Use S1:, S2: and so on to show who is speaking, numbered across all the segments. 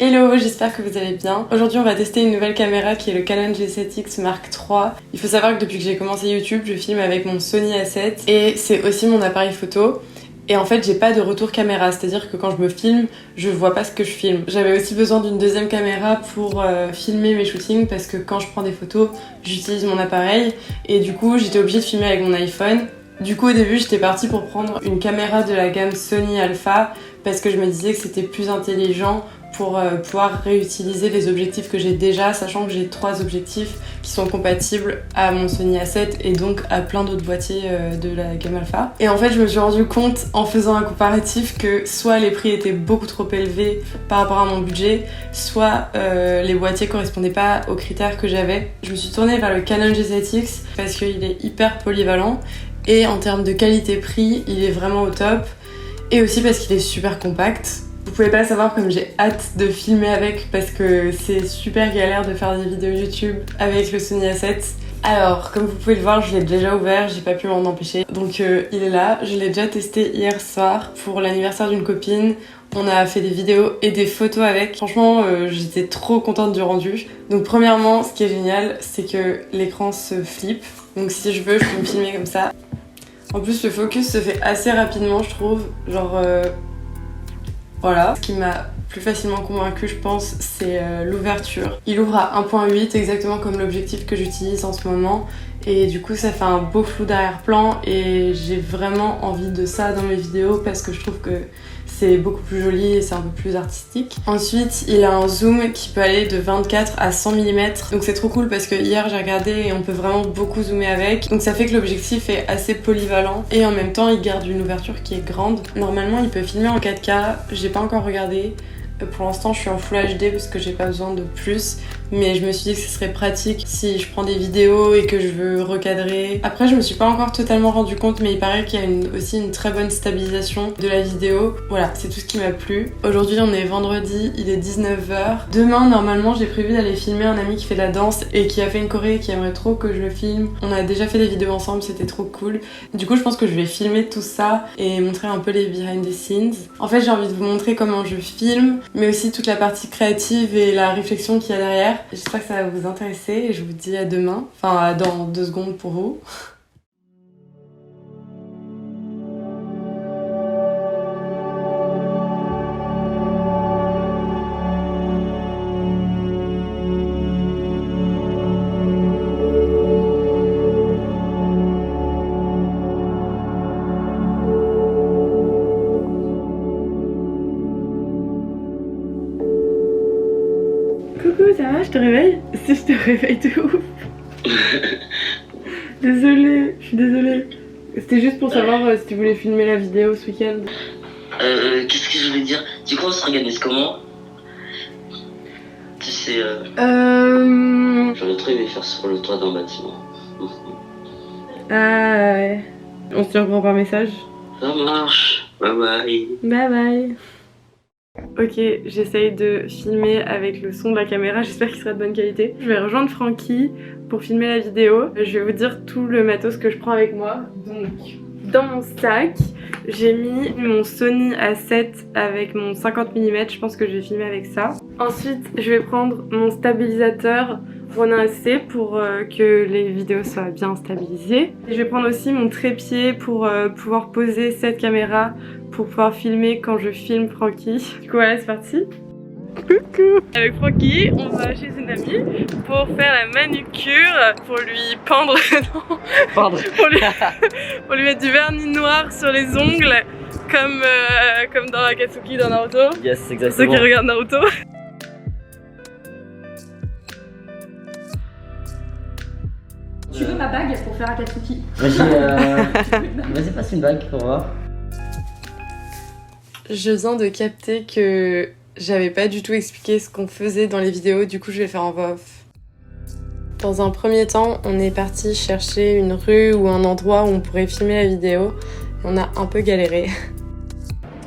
S1: Hello, j'espère que vous allez bien. Aujourd'hui on va tester une nouvelle caméra qui est le Canon G7X Mark III. Il faut savoir que depuis que j'ai commencé YouTube, je filme avec mon Sony A7 et c'est aussi mon appareil photo. Et en fait j'ai pas de retour caméra, c'est-à-dire que quand je me filme, je vois pas ce que je filme. J'avais aussi besoin d'une deuxième caméra pour filmer mes shootings parce que quand je prends des photos, j'utilise mon appareil et du coup j'étais obligée de filmer avec mon iPhone. Du coup au début j'étais partie pour prendre une caméra de la gamme Sony Alpha parce que je me disais que c'était plus intelligent pour pouvoir réutiliser les objectifs que j'ai déjà, sachant que j'ai 3 objectifs qui sont compatibles à mon Sony A7 et donc à plein d'autres boîtiers de la gamme Alpha. Et en fait, je me suis rendu compte en faisant un comparatif que soit les prix étaient beaucoup trop élevés par rapport à mon budget, soit les boîtiers correspondaient pas aux critères que j'avais. Je me suis tournée vers le Canon G7X parce qu'il est hyper polyvalent et en termes de qualité-prix, il est vraiment au top. Et aussi parce qu'il est super compact. Vous pouvez pas savoir comme j'ai hâte de filmer avec parce que c'est super galère de faire des vidéos YouTube avec le Sony A7. Alors, comme vous pouvez le voir, je l'ai déjà ouvert, j'ai pas pu m'en empêcher. Donc il est là, je l'ai déjà testé hier soir pour l'anniversaire d'une copine. On a fait des vidéos et des photos avec. Franchement, j'étais trop contente du rendu. Donc premièrement, ce qui est génial, c'est que l'écran se flippe. Donc si je veux, je peux me filmer comme ça. En plus, le focus se fait assez rapidement, je trouve. Genre... Voilà. Ce qui m'a plus facilement convaincue, je pense, c'est l'ouverture. Il ouvre à 1.8, exactement comme l'objectif que j'utilise en ce moment. Et du coup, ça fait un beau flou d'arrière-plan et j'ai vraiment envie de ça dans mes vidéos parce que je trouve que c'est beaucoup plus joli et c'est un peu plus artistique. Ensuite, il a un zoom qui peut aller de 24 à 100 mm. Donc c'est trop cool parce que hier j'ai regardé et on peut vraiment beaucoup zoomer avec. Donc ça fait que l'objectif est assez polyvalent et en même temps il garde une ouverture qui est grande. Normalement il peut filmer en 4K, j'ai pas encore regardé. Pour l'instant je suis en Full HD parce que j'ai pas besoin de plus, mais je me suis dit que ce serait pratique si je prends des vidéos et que je veux recadrer. Après je me suis pas encore totalement rendu compte, mais il paraît qu'il y a aussi une très bonne stabilisation de la vidéo. Voilà, c'est tout ce qui m'a plu. Aujourd'hui on est vendredi, il est 19h. Demain normalement j'ai prévu d'aller filmer un ami qui fait de la danse et qui a fait une choré et qui aimerait trop que je le filme. On a déjà fait des vidéos ensemble, c'était trop cool. Du coup je pense que je vais filmer tout ça et montrer un peu les behind the scenes. En fait j'ai envie de vous montrer comment je filme, mais aussi toute la partie créative et la réflexion qu'il y a derrière. J'espère que ça va vous intéresser et je vous dis à demain, enfin dans 2 secondes pour vous. Coucou, ça va? Je te réveille? Si je te réveille de ouf. Désolée, je suis désolée. C'était juste pour savoir si tu voulais filmer la vidéo ce week-end.
S2: Qu'est-ce que je voulais dire? Du coup, on se organise comment? Tu sais, j'aurais trop aimé faire sur le toit d'un bâtiment.
S1: Ah ouais. On se reprend par message.
S2: Ça marche. Bye bye.
S1: Bye bye. Ok, j'essaye de filmer avec le son de la caméra, j'espère qu'il sera de bonne qualité. Je vais rejoindre Francky pour filmer la vidéo. Je vais vous dire tout le matos que je prends avec moi. Donc, dans mon sac, j'ai mis mon Sony A7 avec mon 50 mm, je pense que je vais filmer avec ça. Ensuite, je vais prendre mon stabilisateur Ronin SC pour que les vidéos soient bien stabilisées. Et je vais prendre aussi mon trépied pour pouvoir poser cette caméra pour pouvoir filmer quand je filme Francky. Du coup voilà, c'est parti. Coucou. Avec Francky, on va chez une amie pour faire la manucure, pour lui pendre, non, pour lui mettre du vernis noir sur les ongles, comme dans Akatsuki dans Naruto.
S2: Yes,
S1: Pour
S2: exactement.
S1: ceux qui regardent Naruto.
S3: Tu veux ma bague pour faire Akatsuki?
S2: Vas-y, passe une bague pour voir.
S1: Je viens de capter que j'avais pas du tout expliqué ce qu'on faisait dans les vidéos, du coup je vais faire en voix off. Dans un premier temps, on est parti chercher une rue ou un endroit où on pourrait filmer la vidéo. On a un peu galéré.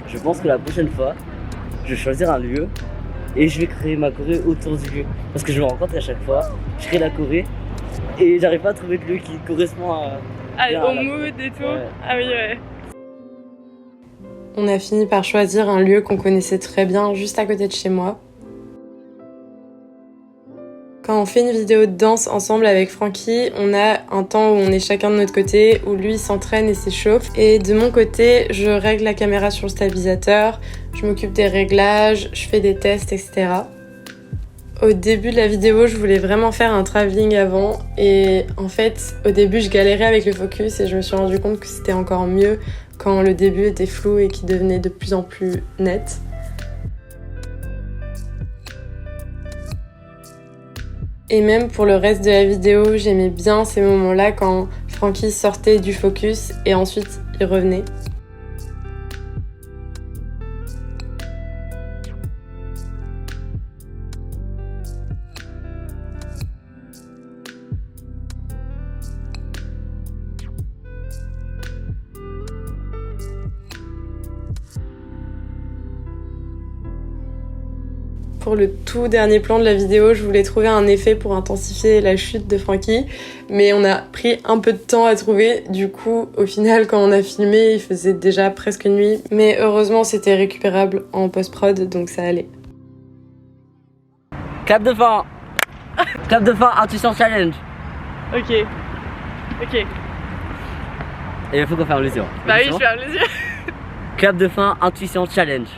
S2: Je pense que la prochaine fois, je vais choisir un lieu et je vais créer ma choré autour du lieu. Parce que je me rends compte qu'à chaque fois, je crée la choré et j'arrive pas à trouver de lieu qui correspond
S1: Au mood et tout.
S2: Ouais.
S1: Ah oui, ouais. On a fini par choisir un lieu qu'on connaissait très bien juste à côté de chez moi. Quand on fait une vidéo de danse ensemble avec Francky, on a un temps où on est chacun de notre côté, où lui s'entraîne et s'échauffe. Et de mon côté, je règle la caméra sur le stabilisateur, je m'occupe des réglages, je fais des tests, etc. Au début de la vidéo, je voulais vraiment faire un travelling avant. Et en fait, au début, je galérais avec le focus et je me suis rendu compte que c'était encore mieux quand le début était flou et qu'il devenait de plus en plus net. Et même pour le reste de la vidéo, j'aimais bien ces moments-là quand Francky sortait du focus et ensuite il revenait. Pour le tout dernier plan de la vidéo, je voulais trouver un effet pour intensifier la chute de Francky, mais on a pris un peu de temps à trouver. Du coup, au final, quand on a filmé, il faisait déjà presque nuit. Mais heureusement, c'était récupérable en post-prod, donc ça allait.
S2: Clap de fin. Clap de fin, intuition challenge.
S1: Ok.
S2: Et il faut qu'on ferme les yeux.
S1: Bah oui, je ferme les yeux.
S2: Clap de fin, intuition challenge.